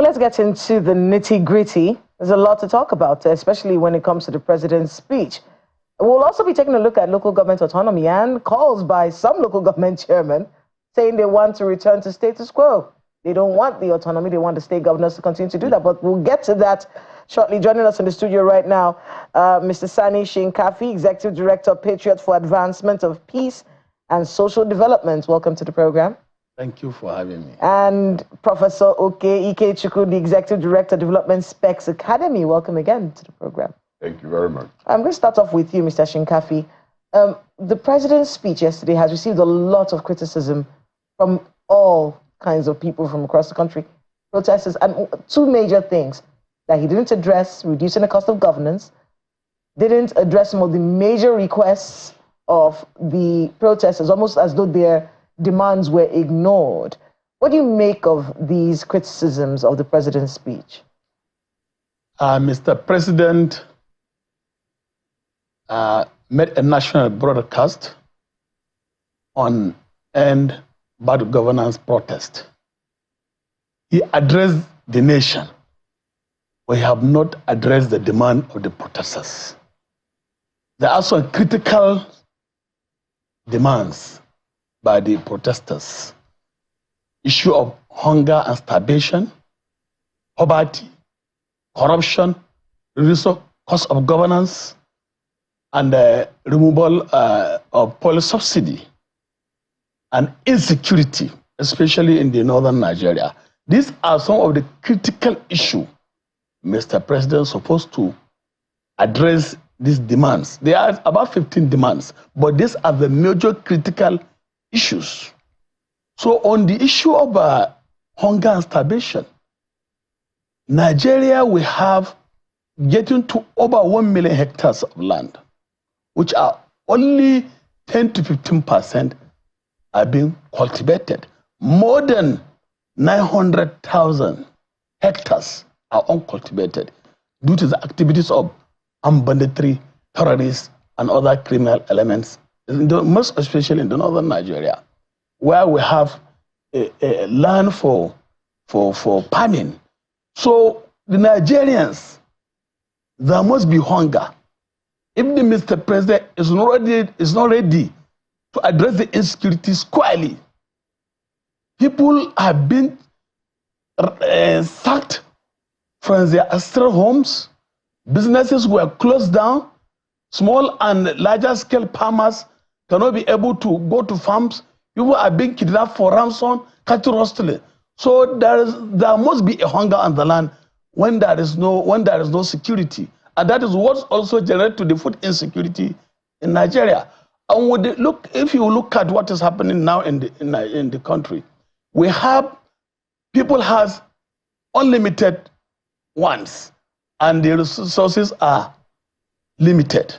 So let's get into the nitty-gritty. There's a lot to talk about, especially when it comes to the president's speech. We'll also be taking a look at local government autonomy and calls by some local government chairmen saying they want to return to status quo. They don't want the autonomy. They want the state governors to continue to do that. But we'll get to that shortly. Joining us in the studio right now, Mr. Sani Shinkafi, Executive Director, Patriot for Advancement of Peace and Social Development. Welcome to the program. Thank you for having me. And Professor Oke Ikechukwu, the Executive Director, Development Specs Academy. Welcome again to the program. Thank you very much. I'm going to start off with you, Mr. Shinkafi. The president's speech yesterday has received a lot of criticism from all kinds of people from across the country, protesters, and two major things: that he didn't address reducing the cost of governance, didn't address some of the major requests of the protesters, almost as though their demands were ignored. What do you make of these criticisms of the president's speech? Mr. President made a national broadcast on end bad governance protest. He addressed the nation. We have not addressed the demand of the protesters. There are some critical demands by the protesters. Issue of hunger and starvation, poverty, corruption, reduction cost of governance, and removal of police subsidy, and insecurity, especially in the northern Nigeria. These are some of the critical issues Mr. President is supposed to address these demands. There are about 15 demands, but these are the major critical issues. So on the issue of hunger and starvation, Nigeria will have getting to over 1 million hectares of land, which are only 10 to 15% are being cultivated. More than 900,000 hectares are uncultivated due to the activities of armed banditry, terrorists, and other criminal elements, most especially in the northern Nigeria, where we have a land for farming. So the Nigerians, there must be hunger. If the Mr. President is not ready to address the insecurity squarely, people have been sacked from their ancestral homes, businesses were closed down, small and larger scale farmers cannot be able to go to farms, people are being kidnapped for ransom, cattle rustling. So there must be a hunger on the land when there is no security. And that is what also generates to the food insecurity in Nigeria. And if you look at what is happening now in the country, we have people has unlimited wants, and the resources are limited.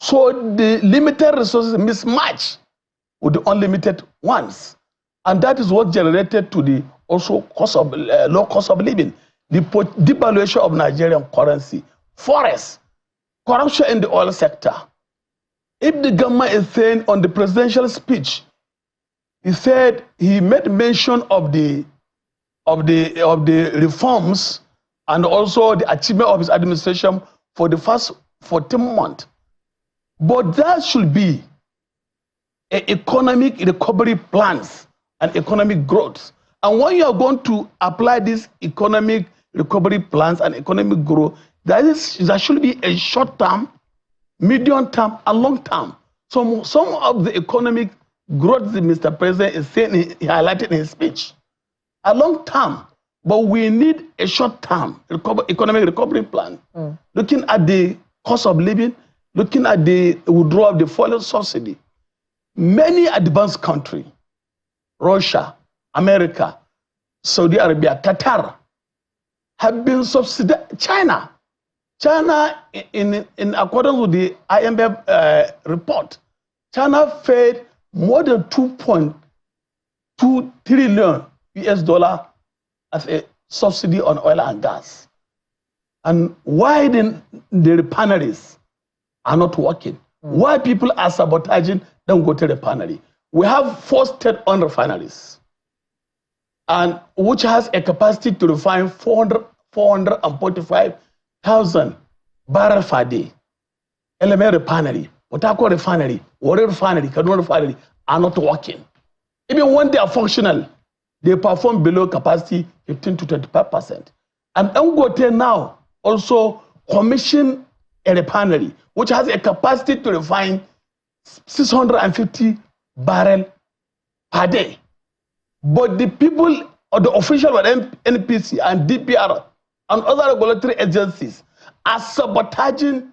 So the limited resources mismatch with the unlimited ones, and that is what generated to the also low cost of living, the devaluation of Nigerian currency, forests, corruption in the oil sector. If the government is saying on the presidential speech, he said he made mention of the reforms and also the achievement of his administration for the first 14 months. But there should be economic recovery plans and economic growth. And when you are going to apply these economic recovery plans and economic growth, there should be a short term, medium term, and long term. Some of the economic growth that Mr. President is saying, he highlighted in his speech, a long term, but we need a short term economic recovery plan. Looking at the cost of living, looking at the withdrawal of the fuel subsidy. Many advanced countries, Russia, America, Saudi Arabia, Qatar, have been subsidized. China, in accordance with the IMF report, China paid more than $2.2 trillion as a subsidy on oil and gas. And why then the refineries are not working? Why people are sabotaging Dangote refinery? We have 4 state-owned refineries. and which has a capacity to refine 445,000 barrels per day. LMA refinery, Otako refinery, Warri refinery, Kaduna refinery are not working. Even when they are functional, they perform below capacity 15 to 25%. And Dangote now also commissioned a refinery which has a capacity to refine 650 barrels per day. But the people or the officials of NPC and DPR and other regulatory agencies are sabotaging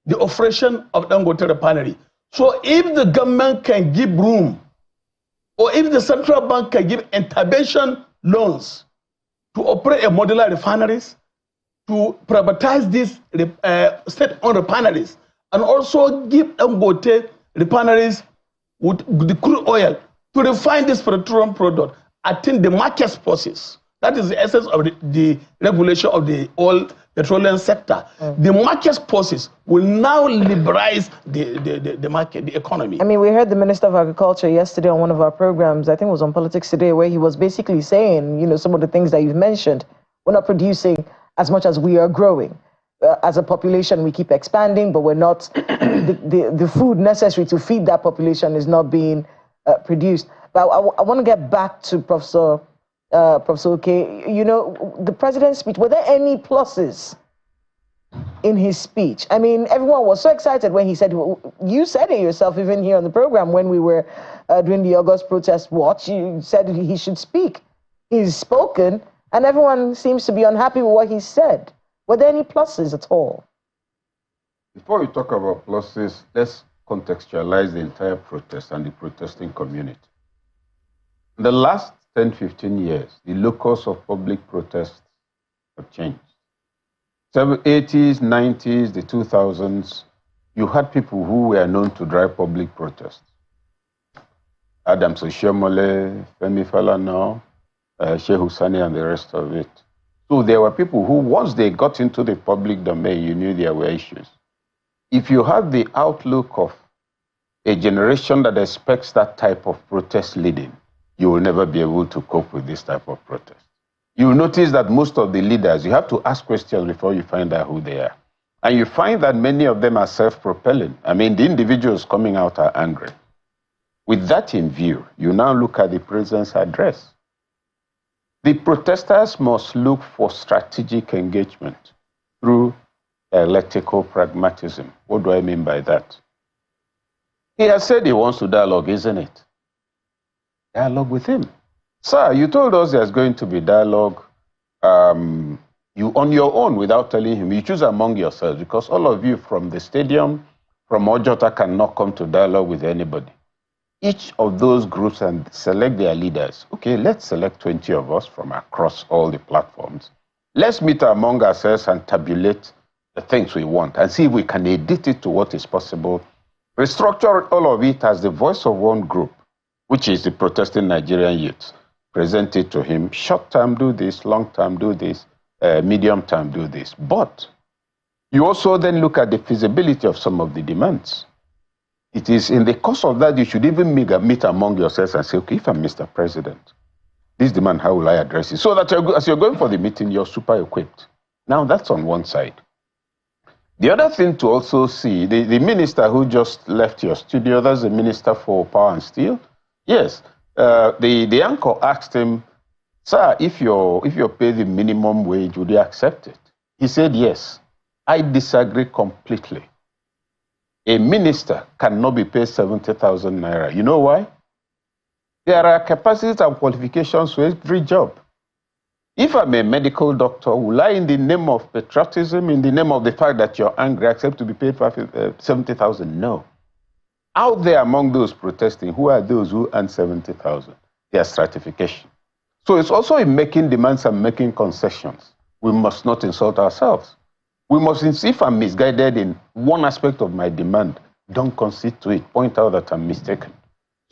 the operation of Dangote refinery. So if the government can give room, or if the central bank can give intervention loans to operate a modular refineries, to privatize these state-owned refineries, and also give Dangote refineries with the crude oil to refine this petroleum product, I think the market forces, that is the essence of the regulation of the oil petroleum sector. The market forces will now liberalize the market, the economy. I mean, we heard the Minister of Agriculture yesterday on one of our programs, I think it was on Politics Today, where he was basically saying, you know, some of the things that you've mentioned. We're not producing as much as we are growing. As a population, we keep expanding, but we're not, the food necessary to feed that population is not being produced. But I want to get back to Professor Oke. You know, the president's speech, were there any pluses in his speech? I mean, everyone was so excited when he said, you said it yourself, even here on the program when we were doing the August protest watch, you said he should speak. He's spoken, and everyone seems to be unhappy with what he said. Were there any pluses at all? Before we talk about pluses, let's contextualize the entire protest and the protesting community. In the last 10, 15 years, the locus of public protests have changed. 80s, 90s, the 2000s, you had people who were known to drive public protests. Adams Oshiomhole, Femi Falana, Sheikh Hussaini, and the rest of it. So there were people who, once they got into the public domain, you knew there were issues. If you have the outlook of a generation that expects that type of protest leading, you will never be able to cope with this type of protest. You will notice that most of the leaders, you have to ask questions before you find out who they are. And you find that many of them are self-propelling. I mean, the individuals coming out are angry. With that in view, you now look at the president's address. The protesters must look for strategic engagement through dialectical pragmatism. What do I mean by that? He has said he wants to dialogue, isn't it? Dialogue with him. Sir, you told us there's going to be dialogue you on your own without telling him. You choose among yourselves because all of you from the stadium, from Ojota cannot come to dialogue with anybody. Each of those groups and select their leaders. Okay, let's select 20 of us from across all the platforms. Let's meet among ourselves and tabulate the things we want and see if we can edit it to what is possible. Restructure all of it as the voice of one group, which is the protesting Nigerian youth. Present it to him. Short term, do this. Long term, do this. Medium term, do this. But you also then look at the feasibility of some of the demands. It is in the course of that you should even meet among yourselves and say, okay, if I'm Mr. President, this demand, how will I address it? So that as you're going for the meeting, you're super equipped. Now, that's on one side. The other thing to also see, the minister who just left your studio, that's the Minister for Power and Steel. Yes, the anchor asked him, sir, if you're paid the minimum wage, would you accept it? He said, yes. I disagree completely. A minister cannot be paid 70,000 naira. You know why? There are capacities and qualifications for every job. If I'm a medical doctor, will I, in the name of patriotism, in the name of the fact that you're angry, accept to be paid 70,000? No. Out there among those protesting, who are those who earn 70,000? Their stratification. So it's also in making demands and making concessions. We must not insult ourselves. We must, if I'm misguided in one aspect of my demand, don't concede to it. Point out that I'm mistaken.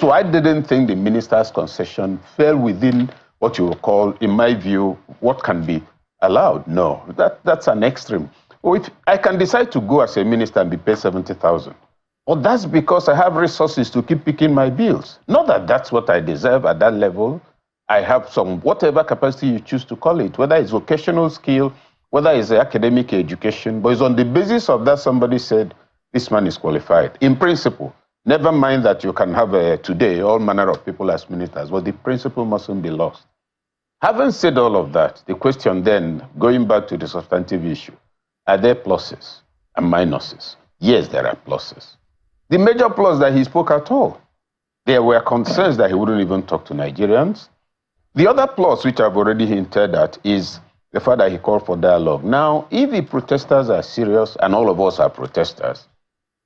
So I didn't think the minister's concession fell within what you will call, in my view, what can be allowed. No, that's an extreme. Or if I can decide to go as a minister and be paid 70,000, well, that's because I have resources to keep picking my bills. Not that that's what I deserve at that level. I have some, whatever capacity you choose to call it, whether it's vocational skill, whether it's academic education, but it's on the basis of that somebody said, this man is qualified. In principle, never mind that you can have today all manner of people as ministers, but the principle mustn't be lost. Having said all of that, the question then, going back to the substantive issue, are there pluses and minuses? Yes, there are pluses. The major plus that he spoke at all, there were concerns that he wouldn't even talk to Nigerians. The other plus, which I've already hinted at, is the fact that he called for dialogue. Now, if the protesters are serious, and all of us are protesters,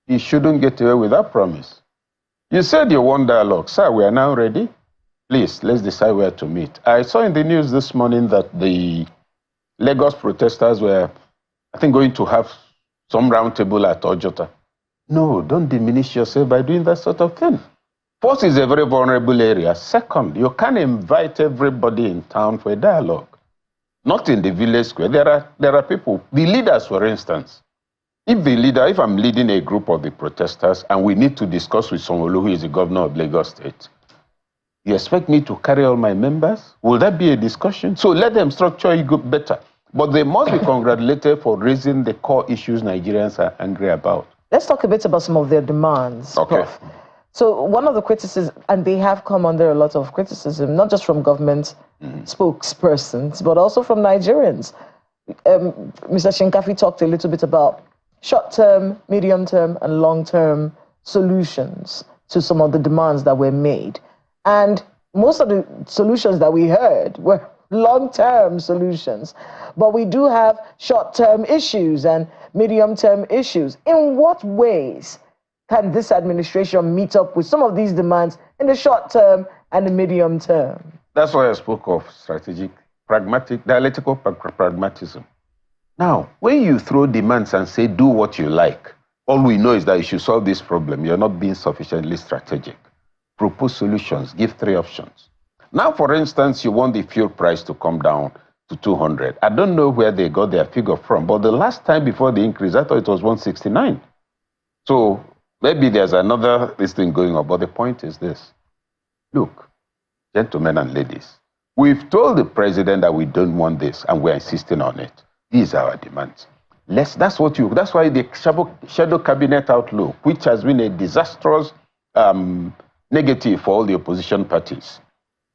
he shouldn't get away with that promise. You said you want dialogue. Sir, we are now ready. Please, let's decide where to meet. I saw in the news this morning that the Lagos protesters were, I think, going to have some roundtable at Ojota. No, don't diminish yourself by doing that sort of thing. First, it's a very vulnerable area. Second, you can't invite everybody in town for a dialogue. Not in the village square. There are people, the leaders, for instance. If I'm leading a group of the protesters and we need to discuss with Sanwo-Olu, who is the governor of Lagos State, you expect me to carry all my members? Will that be a discussion? So let them structure it better. But they must be congratulated for raising the core issues Nigerians are angry about. Let's talk a bit about some of their demands, Okay. Prof. So one of the criticisms, and they have come under a lot of criticism, not just from government spokespersons, but also from Nigerians. Mr. Shinkafi talked a little bit about short-term, medium-term, and long-term solutions to some of the demands that were made. And most of the solutions that we heard were long-term solutions. But we do have short-term issues and medium-term issues. In what ways can this administration meet up with some of these demands in the short term and the medium term? That's why I spoke of strategic, pragmatic, dialectical pragmatism. Now, when you throw demands and say, do what you like, all we know is that you should solve this problem. You're not being sufficiently strategic. Propose solutions, give 3 options. Now, for instance, you want the fuel price to come down to 200. I don't know where they got their figure from, but the last time before the increase, I thought it was 169. So maybe there's another thing going on, but the point is this. Look, gentlemen and ladies, we've told the president that we don't want this, and we're insisting on it. These are our demands. That's why the shadow cabinet outlook, which has been a disastrous negative for all the opposition parties.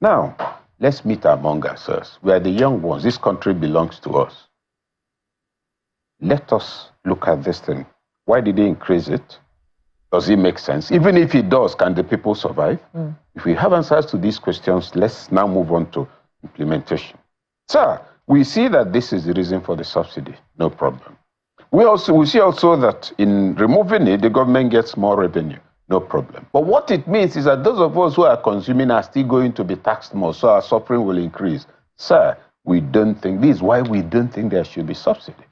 Now, let's meet among ourselves. We are the young ones. This country belongs to us. Let us look at this thing. Why did they increase it? Does it make sense? Even if it does, can the people survive? If we have answers to these questions, let's now move on to implementation. Sir, we see that this is the reason for the subsidy. No problem. We see also that in removing it, the government gets more revenue. No problem. But what it means is that those of us who are consuming are still going to be taxed more, so our suffering will increase. Sir, we don't think, this is why we don't think there should be subsidy.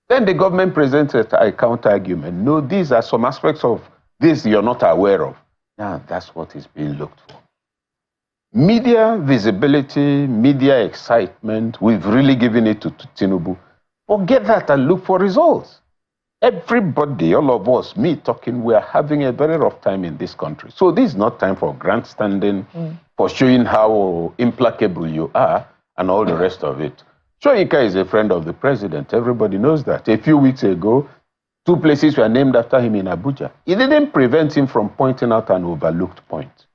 Then the government presented a counter-argument. No, these are some aspects of this you're not aware of. Now, that's what is being looked for. Media visibility, media excitement, we've really given it to Tinubu. Forget that and look for results. Everybody, all of us, me talking, we are having a very rough time in this country. So this is not time for grandstanding, for showing how implacable you are, and all the rest of it. Soyinka is a friend of the president. Everybody knows that. A few weeks ago, 2 places were named after him in Abuja. It didn't prevent him from pointing out an overlooked point,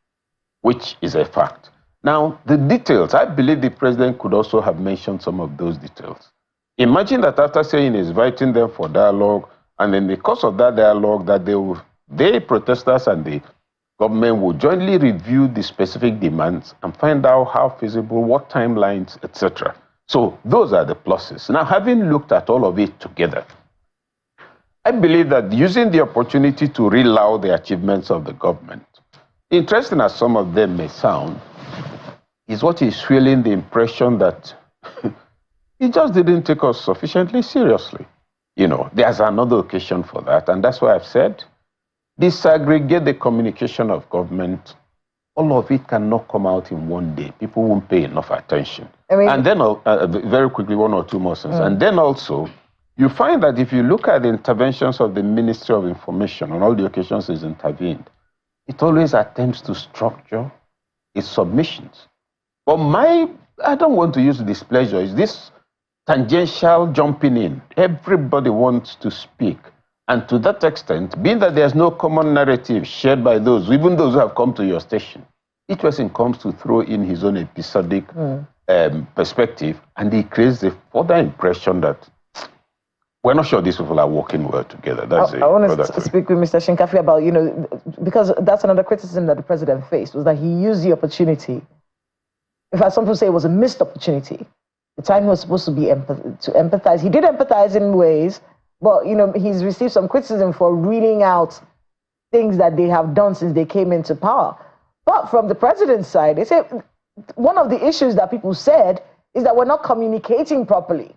which is a fact. Now, the details, I believe the president could also have mentioned some of those details. Imagine that after saying he's inviting them for dialogue, and in the course of that dialogue, that they protesters and the government will jointly review the specific demands and find out how feasible, what timelines, etc. So those are the pluses. Now, having looked at all of it together, I believe that using the opportunity to re-laud the achievements of the government, interesting as some of them may sound, is what is fueling the impression that it just didn't take us sufficiently seriously. You know, there's another occasion for that, and that's why I've said, disaggregate the communication of government. All of it cannot come out in one day. People won't pay enough attention. And then, very quickly, 1 or 2 more sentences. And then also, you find that if you look at the interventions of the Ministry of Information on all the occasions it's intervened, it always attempts to structure its submissions. But I don't want to use displeasure. Is this tangential jumping in? Everybody wants to speak. And to that extent, being that there's no common narrative shared by those, even those who have come to your station, each person comes to throw in his own episodic perspective, and he creates a further impression that we're not sure these people are working well together. I want to speak with Mr. Shinkafi about, because that's another criticism that the president faced, was that he used the opportunity. In fact, some people say it was a missed opportunity. The time he was supposed to be to empathize. He did empathize in ways, but he's received some criticism for reading out things that they have done since they came into power. But from the president's side, they say one of the issues that people said is that we're not communicating properly.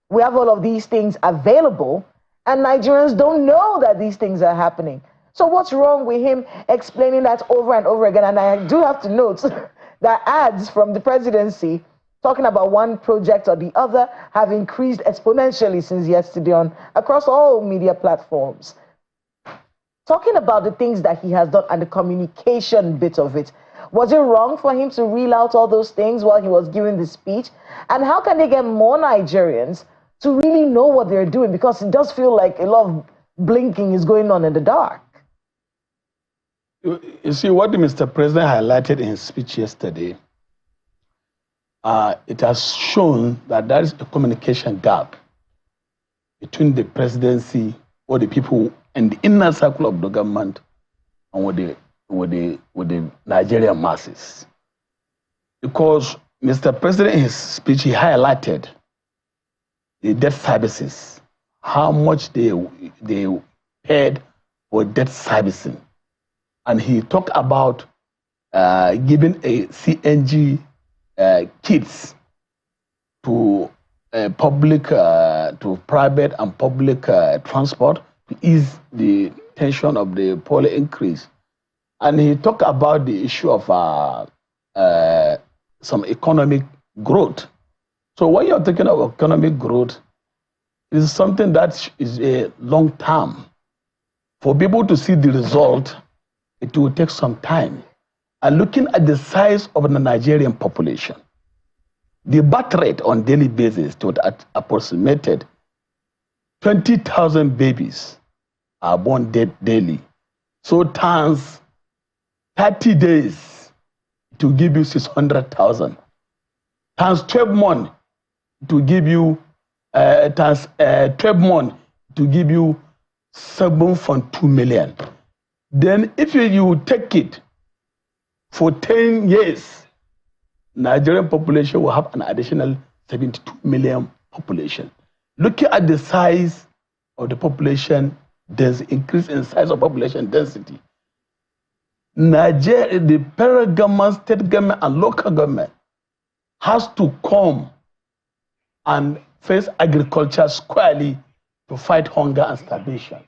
We have all of these things available, and Nigerians don't know that these things are happening. So what's wrong with him explaining that over and over again? And I do have to note that ads from the presidency talking about one project or the other have increased exponentially since yesterday across all media platforms. Talking about the things that he has done and the communication bit of it, was it wrong for him to reel out all those things while he was giving the speech? And how can they get more Nigerians to really know what they're doing? Because it does feel like a lot of blinking is going on in the dark. You see, what Mr. President highlighted in his speech yesterday, it has shown that there is a communication gap between the presidency or the people in the inner circle of the government and with the Nigerian masses. Because Mr. President, in his speech, he highlighted the debt services, how much they paid for debt servicing. And he talked about giving a CNG kits to private and public transport to ease the tension of the poly increase. And he talked about the issue of some economic growth. So when you're talking about economic growth, it is something that is a long term. For people to see the result, it will take some time. And looking at the size of the Nigerian population, the birth rate on daily basis to approximated 20,000 babies are born daily. So times 30 days to give you 600,000. Times 12 months to give you 12 months to give you 7.2 million. Then if you take it for 10 years, Nigerian population will have an additional 72 million population. Looking at the size of the population, there's increase in size of population density. Nigeria, the federal government, state government, and local government has to come and face agriculture squarely to fight hunger and starvation.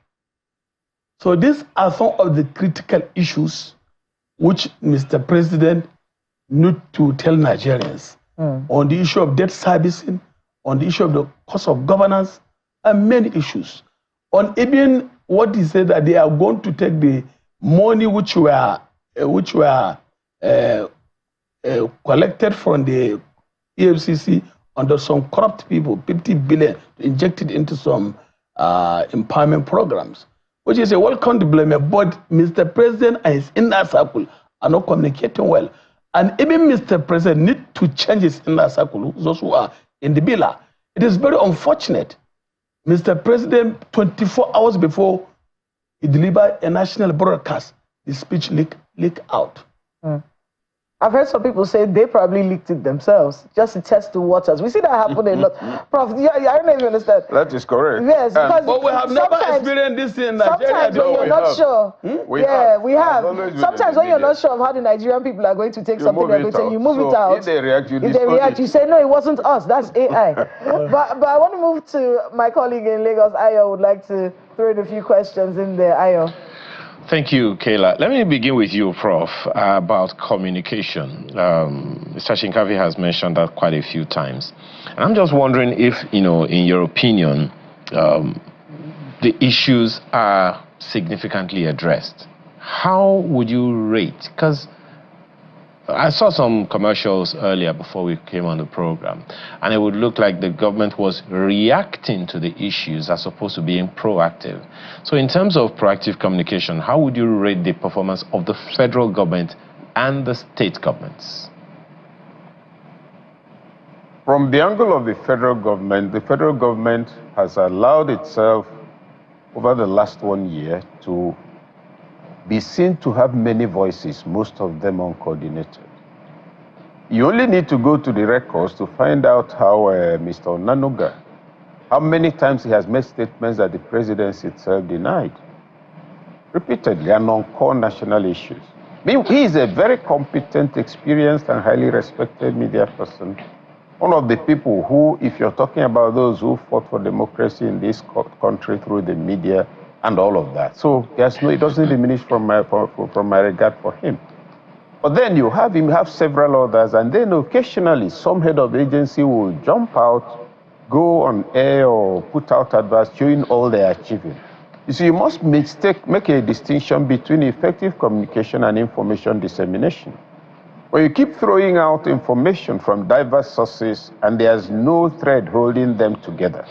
So these are some of the critical issues which Mr. President need to tell Nigerians on the issue of debt servicing, on the issue of the cost of governance, and many issues. On even what he said that they are going to take the money which were collected from the EFCC under some corrupt people, 50 billion, injected into some empowerment programs, which is a welcome development. But Mr. President and his inner circle are not communicating well. And even Mr. President needs to change his inner circle, those who are in the villa. It is very unfortunate. Mr. President, 24 hours before he delivered a national broadcast, the speech leaked out. I've heard some people say they probably leaked it themselves just to test the waters. We see that happen a lot. Prof, I don't know if you understand. That is correct. Yes, because but we have never experienced this in Nigeria. Sometimes when you're not sure, we have. Sometimes when you're not sure of how the Nigerian people are going to take something they're going to say, you move it out. If they react, you say, no, it wasn't us, that's AI. but I want to move to my colleague in Lagos, Ayo. Would like to throw in a few questions in there, Ayo. Thank you, Kayla. Let me begin with you, Prof, about communication. Mr. Shinkafi has mentioned that quite a few times. And I'm just wondering if, in your opinion, the issues are significantly addressed. How would you rate? Because I saw some commercials earlier before we came on the program, and it would look like the government was reacting to the issues as opposed to being proactive. So in terms of proactive communication, how would you rate the performance of the federal government and the state governments? From the angle of the federal government has allowed itself over the last 1 year to be seen to have many voices, most of them uncoordinated. You only need to go to the records to find out how Mr. Onanuga, how many times he has made statements that the presidency itself denied, repeatedly, and on core national issues. He is a very competent, experienced, and highly respected media person. One of the people who, if you're talking about those who fought for democracy in this country through the media, and all of that. So it doesn't diminish from my regard for him. But then you have several others, and then occasionally some head of agency will jump out, go on air or put out adverts showing all they are achieving. You see, you must make a distinction between effective communication and information dissemination. When you keep throwing out information from diverse sources and there's no thread holding them together,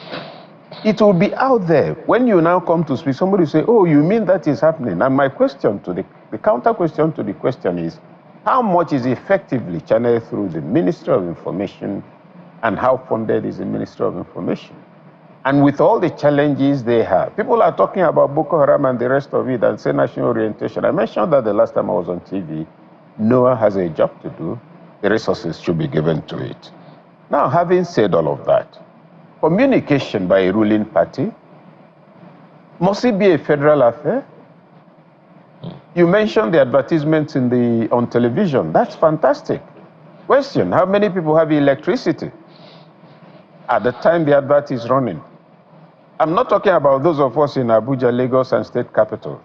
it will be out there. When you now come to speak, somebody will say, oh, you mean that is happening? And my question to the counter question to the question is, how much is effectively channeled through the Ministry of Information, and how funded is the Ministry of Information? And with all the challenges they have, people are talking about Boko Haram and the rest of it and say national orientation. I mentioned that the last time I was on TV. NOAA has a job to do. The resources should be given to it. Now, having said all of that, communication by a ruling party, must it be a federal affair? You mentioned the advertisements on television. That's fantastic. Question, how many people have electricity at the time the advert is running? I'm not talking about those of us in Abuja, Lagos, and state capitals.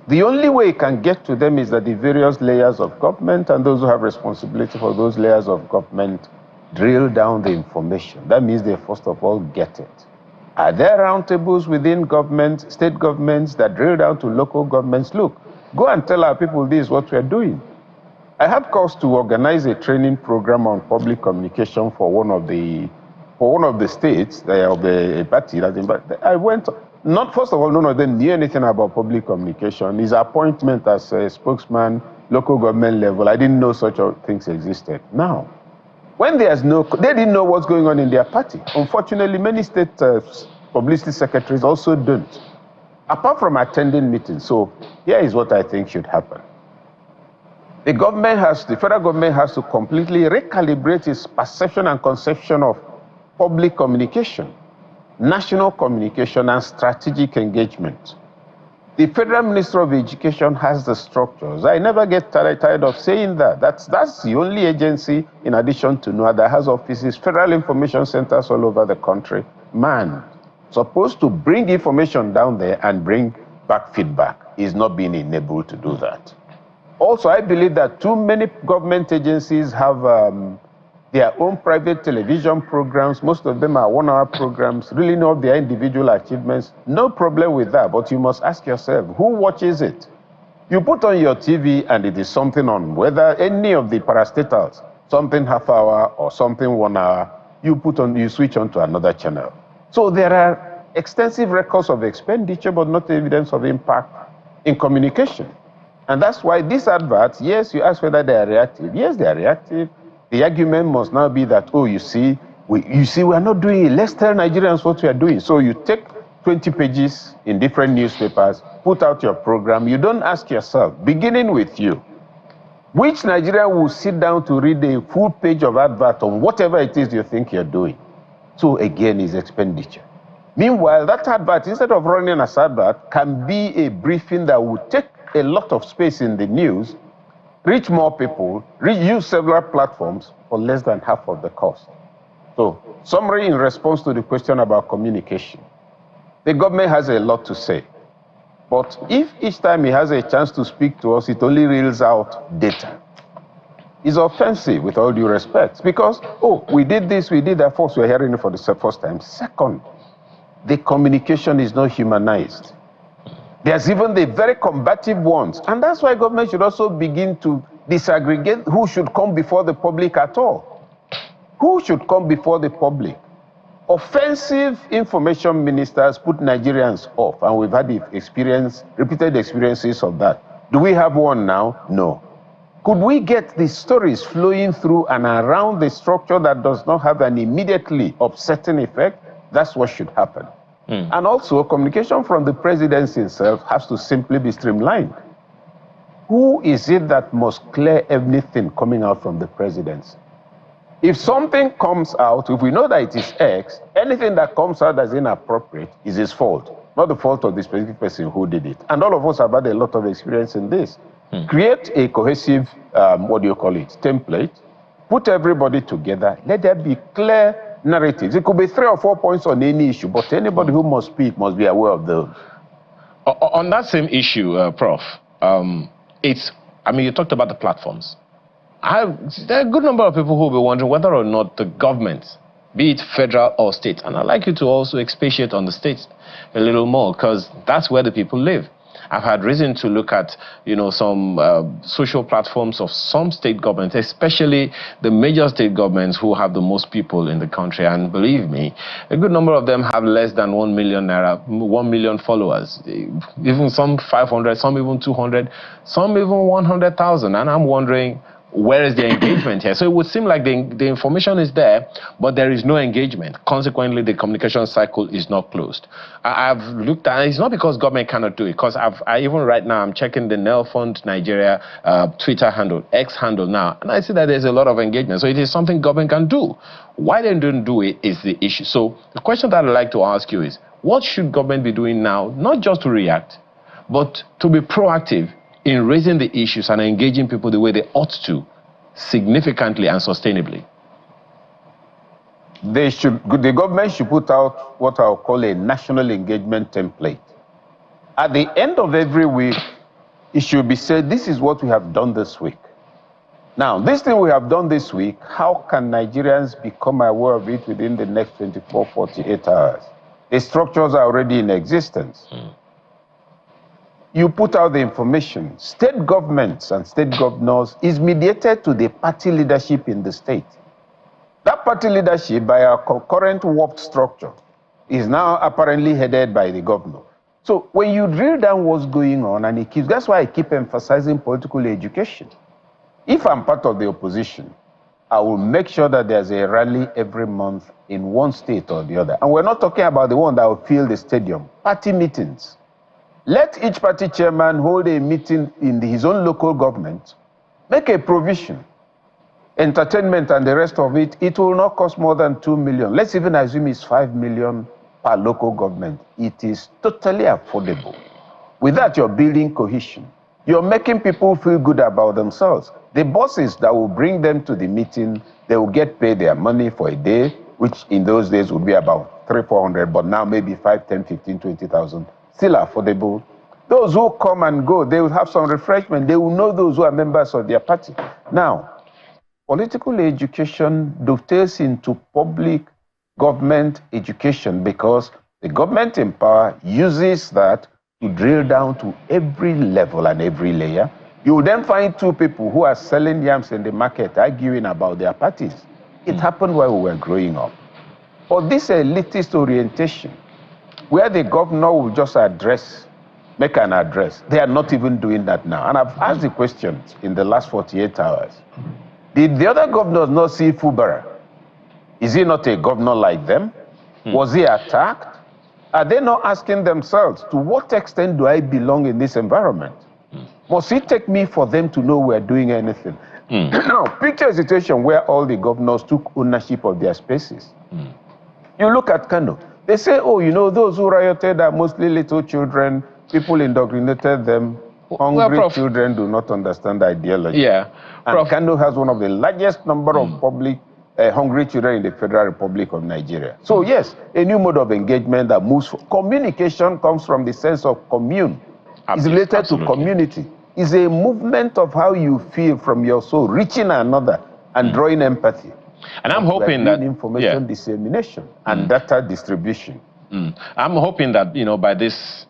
The only way it can get to them is that the various layers of government and those who have responsibility for those layers of government drill down the information. That means they first of all get it. Are there roundtables within government, state governments that drill down to local governments? Look, go and tell our people this is what we're doing. I had calls to organize a training program on public communication for one of the states, of the party. I went, not first of all, none of them knew anything about public communication. His appointment as a spokesman, local government level, I didn't know such things existed. Now, when they didn't know what's going on in their party. Unfortunately, many state publicity secretaries also don't, apart from attending meetings. So here is what I think should happen. The federal government has to completely recalibrate its perception and conception of public communication, national communication, and strategic engagement. The Federal Minister of Education has the structures. I never get tired of saying that. That's the only agency, in addition to NOAA, that has offices, federal information centers all over the country. Man, supposed to bring information down there and bring back feedback, is not being enabled to do that. Also, I believe that too many government agencies have their own private television programs. Most of them are one-hour programs, really know their individual achievements. No problem with that, but you must ask yourself, who watches it? You put on your TV and it is something on, whether any of the parastatals, something half hour or something 1 hour, you switch on to another channel. So there are extensive records of expenditure, but not evidence of impact in communication. And that's why these adverts, yes, you ask whether they are reactive. Yes, they are reactive. The argument must now be that, oh, you see, we are not doing it. Let's tell Nigerians what we are doing. So you take 20 pages in different newspapers, put out your program. You don't ask yourself, beginning with you, which Nigerian will sit down to read a full page of advert on whatever it is you think you're doing? So again, is expenditure. Meanwhile, that advert, instead of running as advert, can be a briefing that will take a lot of space in the news, reach more people, use several platforms for less than half of the cost. So, summary in response to the question about communication. The government has a lot to say. But if each time he has a chance to speak to us, it only reels out data, it's offensive with all due respect. Because, oh, we did this, we did that, first we're hearing it for the first time. Second, the communication is not humanized. There's even the very combative ones. And that's why government should also begin to disaggregate who should come before the public at all. Who should come before the public? Offensive information ministers put Nigerians off, and we've had repeated experiences of that. Do we have one now? No. Could we get the stories flowing through and around the structure that does not have an immediately upsetting effect? That's what should happen. And also, communication from the presidency itself has to simply be streamlined. Who is it that must clear everything coming out from the presidency? If something comes out, if we know that it is X, anything that comes out as inappropriate is his fault, not the fault of the specific person who did it. And all of us have had a lot of experience in this. Create a cohesive, template, put everybody together, let there be clear narratives. It could be 3 or 4 points on any issue, but anybody who must speak must be aware of those. On that same issue, Prof, you talked about the platforms. There are a good number of people who will be wondering whether or not the government, be it federal or state, and I'd like you to also expatiate on the states a little more, because that's where the people live. I've had reason to look at, some social platforms of some state governments, especially the major state governments who have the most people in the country. And believe me, a good number of them have less than 1 million followers. Even some 500, some even 200, some even 100,000. And I'm wondering, where is the engagement here? So it would seem like the information is there, but there is no engagement. Consequently, the communication cycle is not closed. I've looked at it. It's not because government cannot do it, because even right now, I'm checking the Nel Fund Nigeria Twitter handle, X handle now, and I see that there's a lot of engagement. So it is something government can do. Why they don't do it is the issue. So the question that I'd like to ask you is, what should government be doing now, not just to react, but to be proactive in raising the issues and engaging people the way they ought to, significantly and sustainably? The government should put out what I'll call a national engagement template. At the end of every week, it should be said, this is what we have done this week. Now, this thing we have done this week, how can Nigerians become aware of it within the next 24, 48 hours? The structures are already in existence. You put out the information. State governments and state governors is mediated to the party leadership in the state. That party leadership, by our current warped structure, is now apparently headed by the governor. So when you drill down what's going on, and that's why I keep emphasizing political education. If I'm part of the opposition, I will make sure that there's a rally every month in one state or the other. And we're not talking about the one that will fill the stadium. Party meetings. Let each party chairman hold a meeting in his own local government, make a provision. Entertainment and the rest of it, it will not cost more than 2 million. Let's even assume it's 5 million per local government. It is totally affordable. With that, you're building cohesion. You're making people feel good about themselves. The bosses that will bring them to the meeting, they will get paid their money for a day, which in those days would be about 300-400, but now maybe 5, 10, 15, 20,000. Still affordable. Those who come and go, they will have some refreshment. They will know those who are members of their party. Now, political education dovetails into public government education because the government in power uses that to drill down to every level and every layer. You will then find 2 people who are selling yams in the market arguing about their parties. It happened while we were growing up. But this elitist orientation, where the governor will just make an address. They are not even doing that now. And I've asked the questions in the last 48 hours. Did the other governors not see Fubara? Is he not a governor like them? Was he attacked? Are they not asking themselves, to what extent do I belong in this environment? Must it take me for them to know we're doing anything? Now, picture a situation where all the governors took ownership of their spaces. You look at Kano. They say, oh, those who rioted are mostly little children. People indoctrinated them. Hungry children do not understand the ideology. Yeah. And Kano has one of the largest number of public hungry children in the Federal Republic of Nigeria. So yes, a new mode of engagement that moves. Communication comes from the sense of commune. It's related to community. It's a movement of how you feel from your soul, reaching another and drawing empathy. And I'm hoping that information dissemination and data distribution. I'm hoping that by this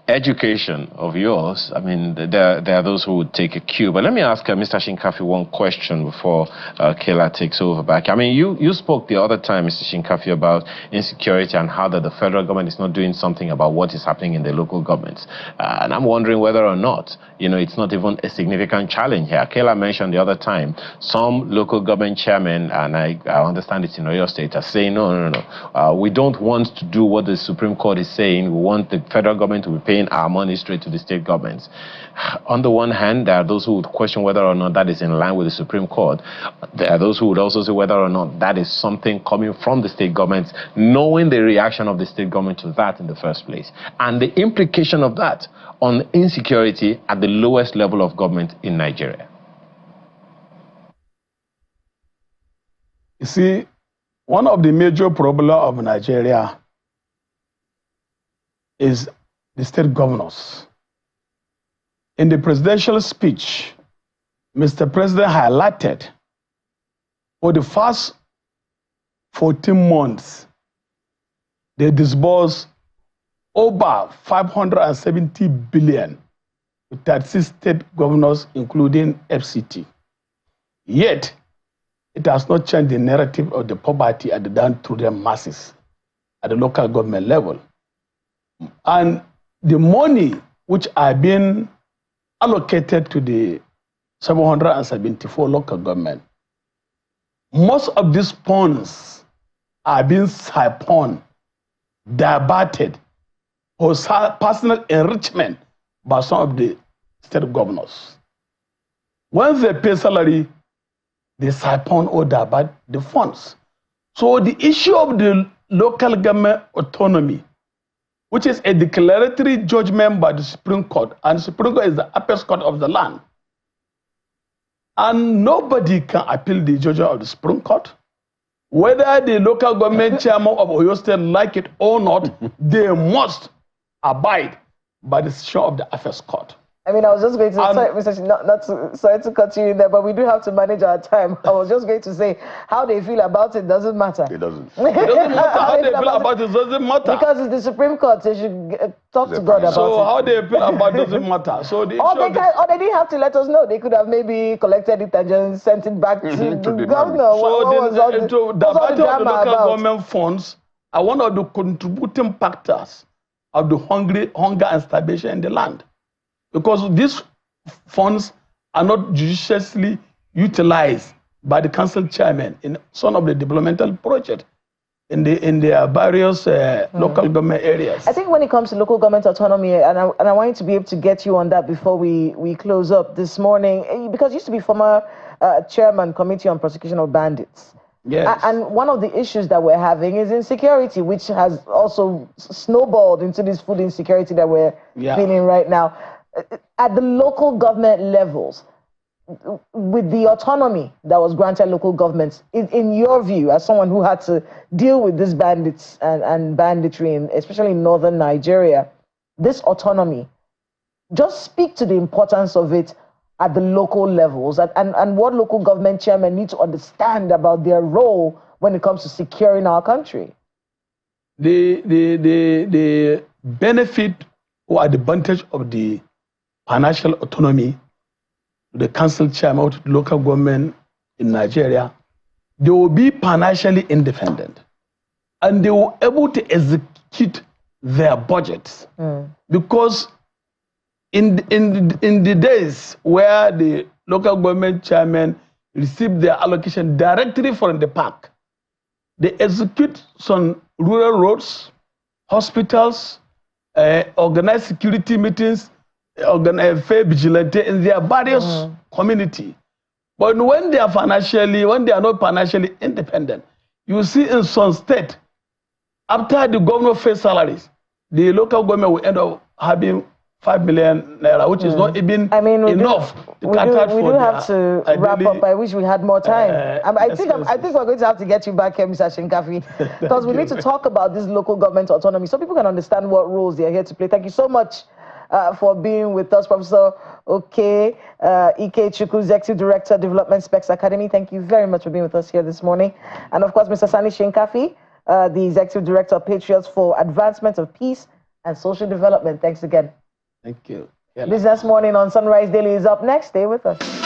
education of yours, I mean, there are those who would take a cue. But let me ask Mr. Shinkafi one question before Kayla takes over back. I mean, you spoke the other time, Mr. Shinkafi, about insecurity and how that the federal government is not doing something about what is happening in the local governments. And I'm wondering whether or not, it's not even a significant challenge here. Kayla mentioned the other time, some local government chairmen, and I understand it's in Oyo State, are saying, no. We don't want to do what the Supreme Court is saying. We want the federal government to be paying our money straight to the state governments. On the one hand, there are those who would question whether or not that is in line with the Supreme Court. There are those who would also say whether or not that is something coming from the state governments, knowing the reaction of the state government to that in the first place, and the implication of that on insecurity at the lowest level of government in Nigeria. You see, one of the major problems of Nigeria is the state governors. In the presidential speech, Mr. President highlighted for the first 14 months, they disbursed over 570 billion to 36 state governors, including FCT. Yet, it has not changed the narrative of the poverty at the downtrodden masses at the local government level. And the money which are being allocated to the 774 local government, most of these funds are being siphoned, diverted, for personal enrichment by some of the state governors. When they pay salary, they siphon or divert the funds. So the issue of the local government autonomy, which is a declaratory judgment by the Supreme Court, and the Supreme Court is the apex court of the land. And nobody can appeal the judgment of the Supreme Court. Whether the local government chairman of Oyo State like it or not, they must abide by the decision of the apex court. I mean, I was just going to say, sorry to cut you in there, but we do have to manage our time. I was just going to say, how they feel about it doesn't matter. It doesn't. It doesn't matter how they feel about it, doesn't matter. Because it's the Supreme Court, they should talk to God about it. So how they feel about it doesn't matter. So the or they didn't have to let us know. They could have maybe collected it and just sent it back to the governor. So the battle of the local government funds are one of the contributing factors of the hunger and starvation in the land. Because these funds are not judiciously utilized by the council chairman in some of the developmental projects in their various local government areas. I think when it comes to local government autonomy, and I wanted to be able to get you on that before we close up this morning, because you used to be former chairman, Committee on Prosecution of Bandits. Yes. And one of the issues that we're having is insecurity, which has also snowballed into this food insecurity that we're feeling right now. At the local government levels, with the autonomy that was granted local governments, in your view, as someone who had to deal with these bandits and banditry, especially in northern Nigeria, this autonomy, just speak to the importance of it at the local levels and what local government chairmen need to understand about their role when it comes to securing our country. The benefit or advantage of the financial autonomy, the council chairman of local government in Nigeria, they will be financially independent and they will be able to execute their budgets. Because in the days where the local government chairman receive their allocation directly from the park, they execute some rural roads, hospitals, organize security meetings, organize fair vigilante in their various community. But when they are not financially independent, you see in some state, after the governor pays salaries, the local government will end up having 5 million naira, which is not even enough to cater for. We do have to wrap up. I wish we had more time. I think we're going to have to get you back here, Mr. Shinkafi, because we need to talk about this local government autonomy so people can understand what roles they are here to play. Thank you so much for being with us, Professor Ike Chukwu, Executive Director, Development Specs Academy. Thank you very much for being with us here this morning. And of course, Mr. Sani Shinkafi, the Executive Director of Patriots for Advancement of Peace and Social Development. Thanks again. Thank you. Business Morning on Sunrise Daily is up next. Stay with us.